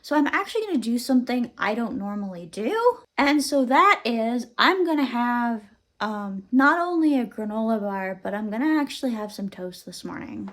So I'm actually going to do something I don't normally do. And so that is, I'm going to have not only a granola bar, but I'm going to actually have some toast this morning.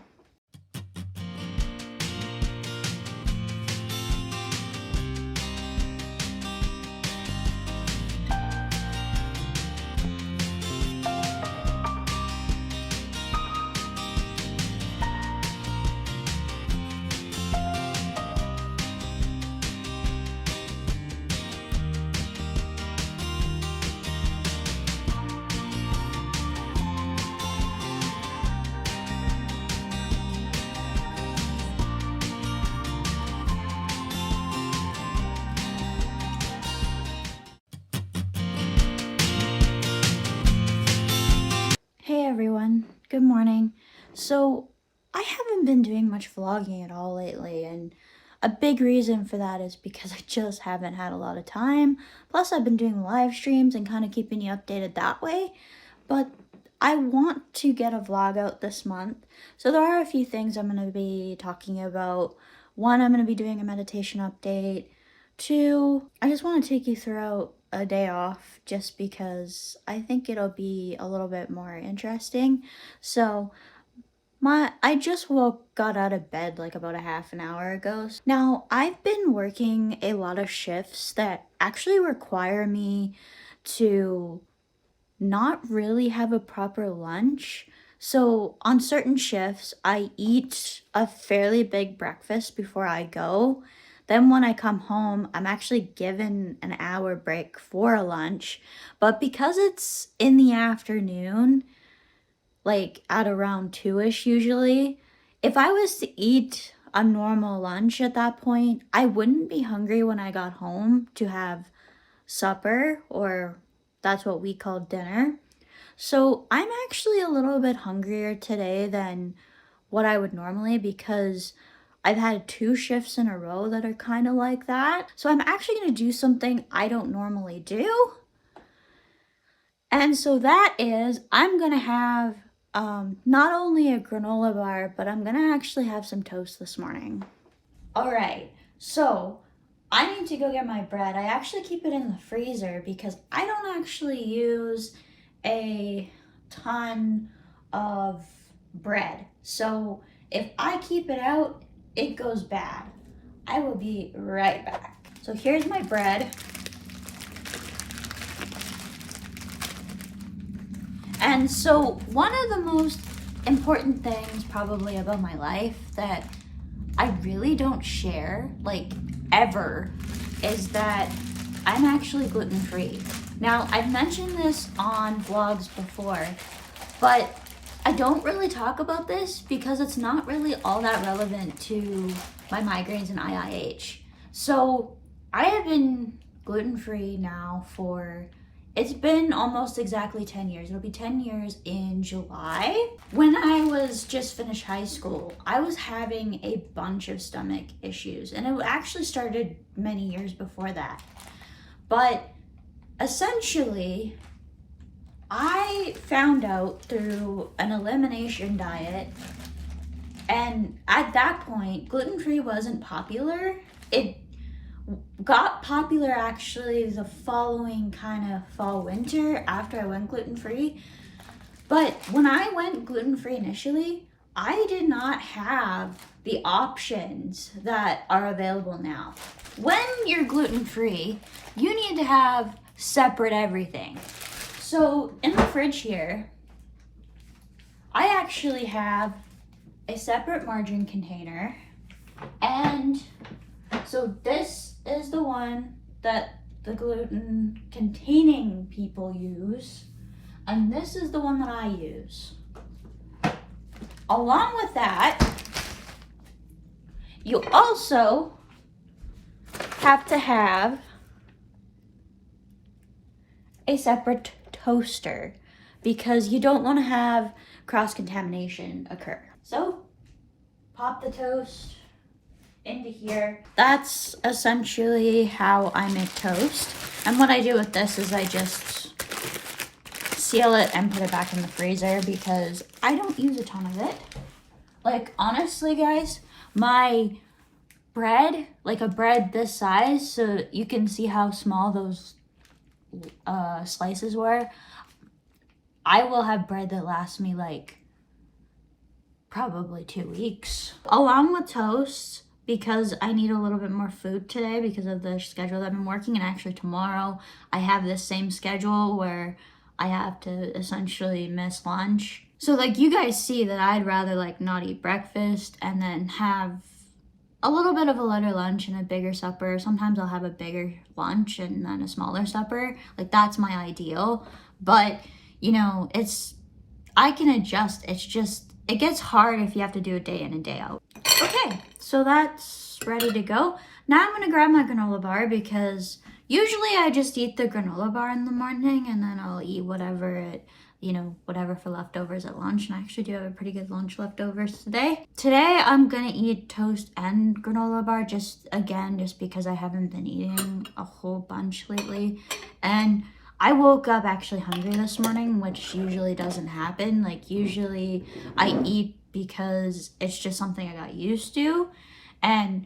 Hey everyone, good morning. So I haven't been doing much vlogging at all lately, and a big reason for that is because I just haven't had a lot of time. Plus I've been doing live streams and kind of keeping you updated that way. But I want to get a vlog out this month. So there are a few things I'm going to be talking about. One, I'm going to be doing a meditation update. Two, I just want to take you throughout a day off just because I think it'll be a little bit more interesting. So I just got out of bed like about a half an hour ago. Now, I've been working a lot of shifts that actually require me to not really have a proper lunch. So on certain shifts, I eat a fairly big breakfast before I go. Then when I come home, I'm actually given an hour break for a lunch. But because it's in the afternoon, like at around 2-ish usually, if I was to eat a normal lunch at that point, I wouldn't be hungry when I got home to have supper, or that's what we call dinner. So I'm actually a little bit hungrier today than what I would normally, because I've had 2 shifts in a row that are kind of like that. So I'm actually going to do something I don't normally do. And so that is, I'm going to have not only a granola bar, but I'm going to actually have some toast this morning. All right, so I need to go get my bread. I actually keep it in the freezer because I don't actually use a ton of bread. So if I keep it out, it goes bad. I will be right back. So here's my bread. And so one of the most important things probably about my life that I really don't share, like ever, is that I'm actually gluten-free. Now, I've mentioned this on vlogs before, but I don't really talk about this because it's not really all that relevant to my migraines and IIH. So I have been gluten-free now it's been almost exactly 10 years. It'll be 10 years in July. When I was just finished high school, I was having a bunch of stomach issues, and it actually started many years before that. But essentially, I found out through an elimination diet, and at that point, gluten-free wasn't popular. It got popular actually the following kind of fall winter after I went gluten-free. But when I went gluten-free initially, I did not have the options that are available now. When you're gluten-free, you need to have separate everything. So in the fridge here, I actually have a separate margarine container, and so this is the one that the gluten containing people use, and this is the one that I use. Along with that, you also have to have a separate toaster because you don't want to have cross-contamination occur. So pop the toast into here. That's essentially how I make toast. And what I do with this is I just seal it and put it back in the freezer because I don't use a ton of it. Like, honestly, guys, my bread, like a bread this size, so you can see how small those slices were. I will have bread that lasts me like probably 2 weeks, along with toast, because I need a little bit more food today because of the schedule that I've been working. And actually tomorrow I have this same schedule where I have to essentially miss lunch. So like you guys see that I'd rather like not eat breakfast and then have a little bit of a lighter lunch and a bigger supper. Sometimes I'll have a bigger lunch and then a smaller supper. Like that's my ideal. But you know, I can adjust. It's just, it gets hard if you have to do it day in and day out. Okay, so that's ready to go. Now I'm gonna grab my granola bar because usually I just eat the granola bar in the morning and then I'll eat whatever for leftovers at lunch. And I actually do have a pretty good lunch leftovers today. Today I'm gonna eat toast and granola bar just because I haven't been eating a whole bunch lately. And I woke up actually hungry this morning, which usually doesn't happen. Like usually I eat because it's just something I got used to. And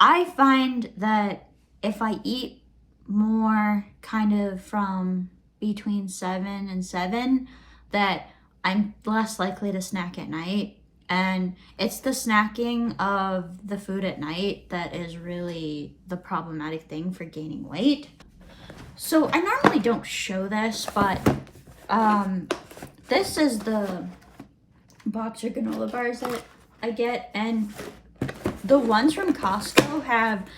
I find that if I eat more kind of from between 7 and 7, that I'm less likely to snack at night. And it's the snacking of the food at night that is really the problematic thing for gaining weight. So I normally don't show this, but this is the boxer granola bars that I get, and the ones from Costco have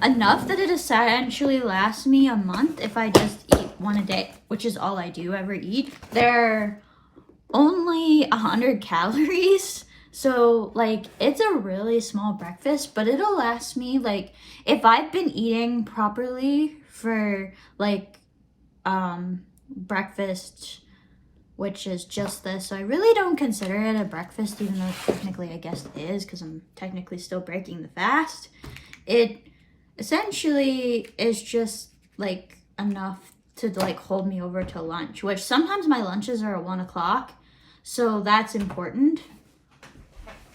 enough that it essentially lasts me a month if I just eat one a day, which is all I do ever eat. They're only 100 calories, so like it's a really small breakfast, but it'll last me like if I've been eating properly for like breakfast, which is just this. So I really don't consider it a breakfast, even though technically I guess it is because I'm technically still breaking the fast. It essentially is just like enough to like hold me over to lunch, which sometimes my lunches are at 1 o'clock. So that's important.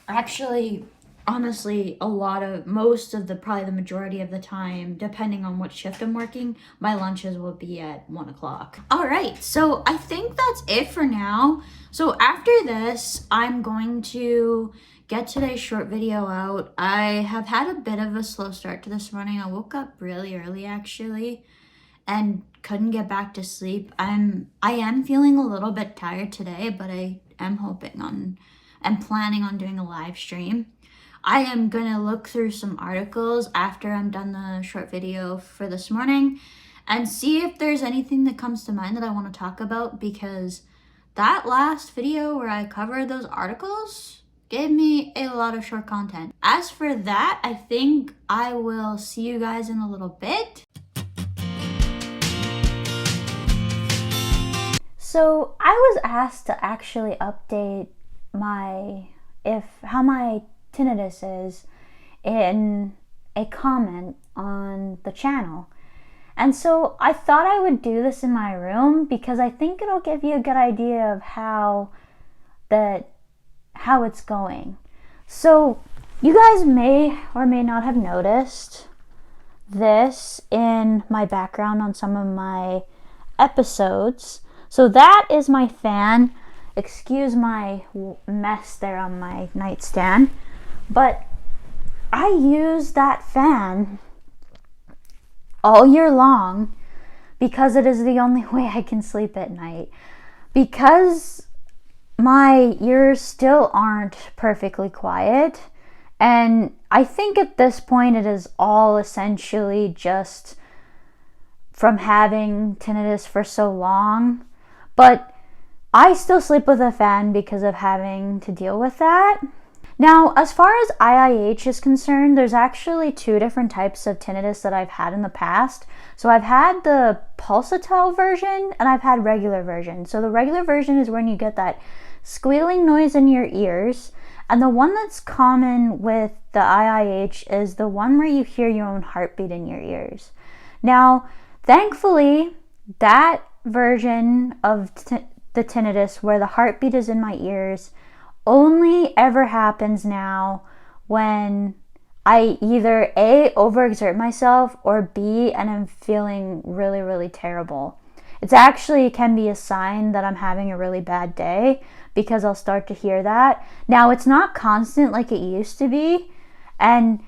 Actually, honestly, probably the majority of the time, depending on what shift I'm working, my lunches will be at 1 o'clock. All right, so I think that's it for now. So after this, I'm going to get today's short video out. I have had a bit of a slow start to this morning. I woke up really early actually and couldn't get back to sleep. I am feeling a little bit tired today, but I am planning on doing a live stream. I am gonna look through some articles after I'm done the short video for this morning and see if there's anything that comes to mind that I want to talk about, because that last video where I covered those articles gave me a lot of short content. As for that, I think I will see you guys in a little bit. So I was asked to actually update how my tinnitus is in a comment on the channel. And so I thought I would do this in my room because I think it'll give you a good idea of how it's going. So you guys may or may not have noticed this in my background on some of my episodes. So that is my fan. Excuse my mess there on my nightstand. But I use that fan all year long because it is the only way I can sleep at night. Because my ears still aren't perfectly quiet. And I think at this point it is all essentially just from having tinnitus for so long. But I still sleep with a fan because of having to deal with that. Now, as far as IIH is concerned, there's actually 2 different types of tinnitus that I've had in the past. So I've had the pulsatile version and I've had regular version. So the regular version is when you get that squealing noise in your ears. And the one that's common with the IIH is the one where you hear your own heartbeat in your ears. Now, thankfully, that version of the tinnitus where the heartbeat is in my ears only ever happens now when I either A, overexert myself, or B, and I'm feeling really, really terrible. It's actually can be a sign that I'm having a really bad day because I'll start to hear that. Now, it's not constant like it used to be, and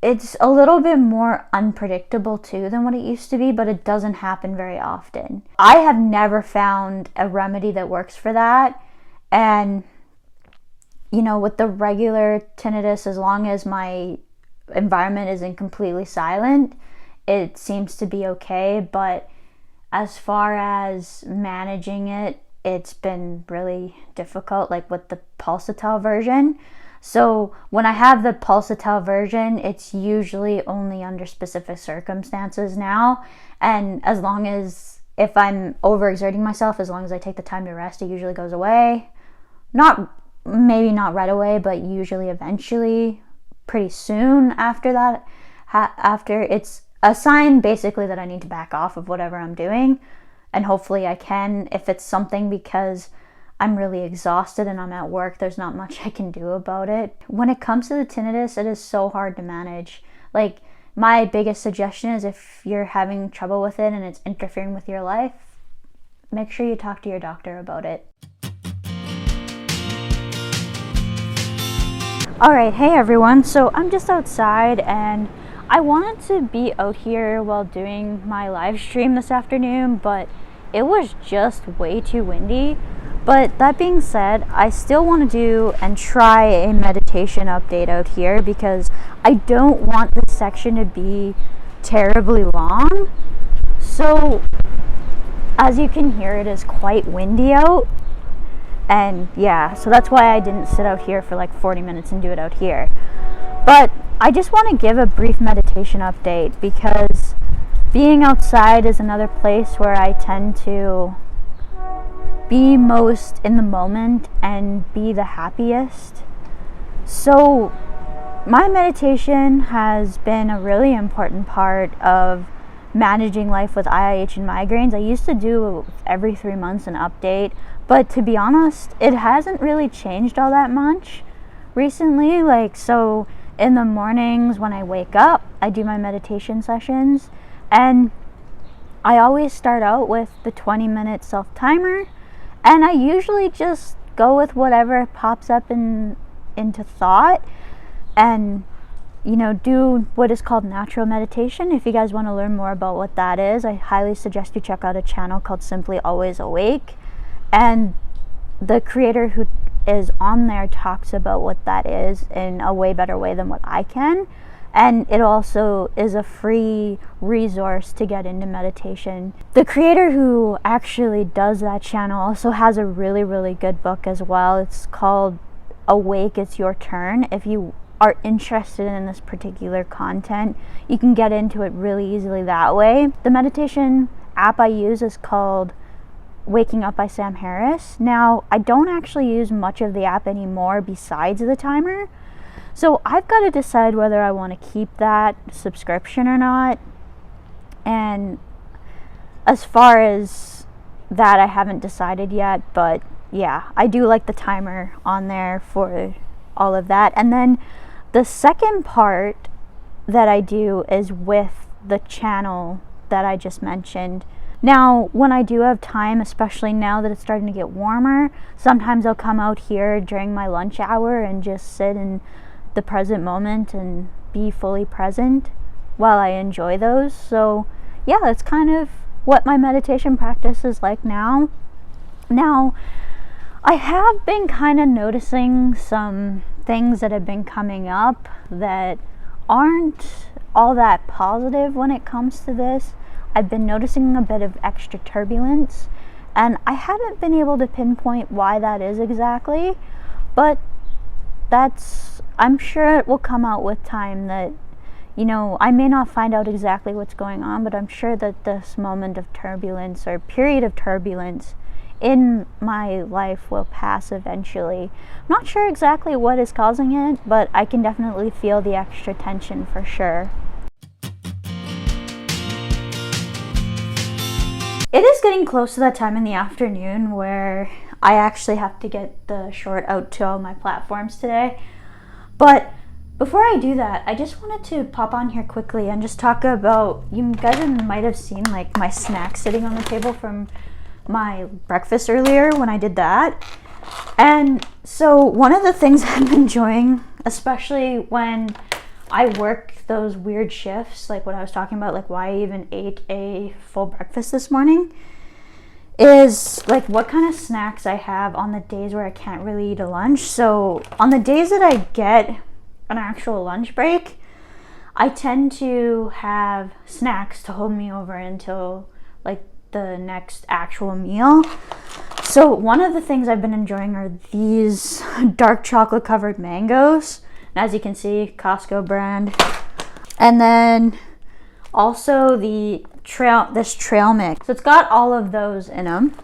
it's a little bit more unpredictable too than what it used to be, but it doesn't happen very often. I have never found a remedy that works for that, and with the regular tinnitus, as long as my environment isn't completely silent, it seems to be okay. But as far as managing it, it's been really difficult, like with the pulsatile version. So when I have the pulsatile version, it's usually only under specific circumstances now. And as long as, if I'm overexerting myself, as long as I take the time to rest, it usually goes away. Maybe not right away, but usually eventually, pretty soon after that. After it's a sign basically that I need to back off of whatever I'm doing, and hopefully I can. If it's something because I'm really exhausted and I'm at work, there's not much I can do about it. When it comes to the tinnitus, it is so hard to manage. Like, my biggest suggestion is if you're having trouble with it and it's interfering with your life, make sure you talk to your doctor about it. Alright, hey everyone, so I'm just outside and I wanted to be out here while doing my live stream this afternoon, but it was just way too windy. But that being said, I still want to do and try a meditation update out here because I don't want this section to be terribly long. So, as you can hear, it is quite windy out. And yeah, so that's why I didn't sit out here for like 40 minutes and do it out here. But I just want to give a brief meditation update because being outside is another place where I tend to be most in the moment and be the happiest. So my meditation has been a really important part of managing life with IIH and migraines. I used to do every 3 months an update, but to be honest, it hasn't really changed all that much recently. So in the mornings when I wake up, I do my meditation sessions, and I always start out with the 20-minute self-timer, and I usually just go with whatever pops up into thought and do what is called natural meditation. If you guys want to learn more about what that is, I highly suggest you check out a channel called Simply Always Awake. And the creator who is on there talks about what that is in a way better way than what I can. And it also is a free resource to get into meditation. The creator who actually does that channel also has a really, really good book as well. It's called Awake, It's Your Turn. If you are interested in this particular content, you can get into it really easily that way. The meditation app I use is called Waking Up by Sam Harris. Now, I don't actually use much of the app anymore besides the timer. So I've got to decide whether I want to keep that subscription or not. And as far as that, I haven't decided yet. But yeah, I do like the timer on there for all of that. And then the second part that I do is with the channel that I just mentioned. Now, when I do have time, especially now that it's starting to get warmer, sometimes I'll come out here during my lunch hour and just sit in the present moment and be fully present while I enjoy those. So yeah, that's kind of what my meditation practice is like now. Now, I have been kind of noticing some things that have been coming up that aren't all that positive when it comes to this. I've been noticing a bit of extra turbulence, and I haven't been able to pinpoint why that is exactly, but I'm sure it will come out with time that, I may not find out exactly what's going on, but I'm sure that this moment of turbulence or period of turbulence in my life will pass eventually. I'm not sure exactly what is causing it, but I can definitely feel the extra tension for sure. It is getting close to that time in the afternoon where I actually have to get the short out to all my platforms today. But Before I do that, I just wanted to pop on here quickly and just talk about, you guys might have seen like my snack sitting on the table from my breakfast earlier when I did that. And so one of the things I've been enjoying, especially when I work those weird shifts, like what I was talking about, like why I even ate a full breakfast this morning, is like what kind of snacks I have on the days where I can't really eat a lunch. So on the days that I get an actual lunch break, I tend to have snacks to hold me over until like the next actual meal. So one of the things I've been enjoying are these dark chocolate covered mangoes. And as you can see, Costco brand. And then also this trail mix. So it's got all of those in them.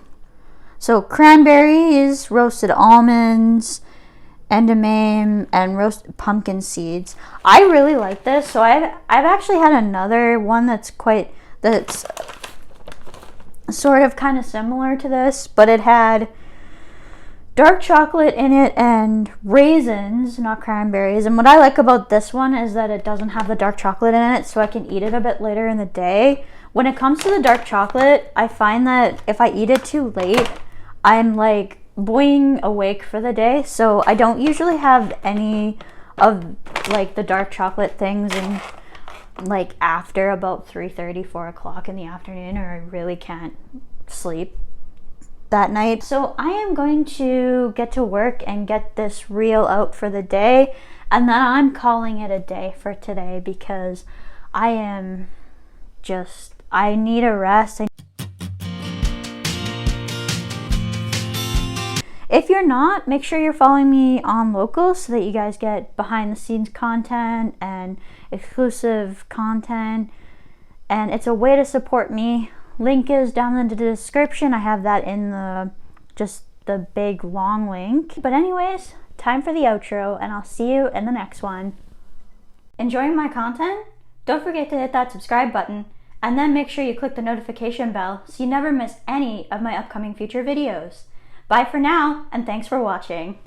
So cranberries, roasted almonds, edamame, and roasted pumpkin seeds. I really like this. So I've actually had another one that's sort of kind of similar to this, but it had dark chocolate in it and raisins, not cranberries. And what I like about this one is that it doesn't have the dark chocolate in it, so I can eat it a bit later in the day. When it comes to the dark chocolate, I find that if I eat it too late, I'm like boing awake for the day. So I don't usually have any of like the dark chocolate things in like after about 3:30, 4 o'clock in the afternoon, or I really can't sleep that night. So I am going to get to work and get this reel out for the day, and then I'm calling it a day for today because I need a rest. If you're not, make sure you're following me on Locals so that you guys get behind the scenes content and exclusive content, and it's a way to support me. Link is down in the description. I have that in the big long link. But anyways, time for the outro, and I'll see you in the next one. Enjoying my content? Don't forget to hit that subscribe button, and then make sure you click the notification bell so you never miss any of my upcoming future videos. Bye for now, and thanks for watching.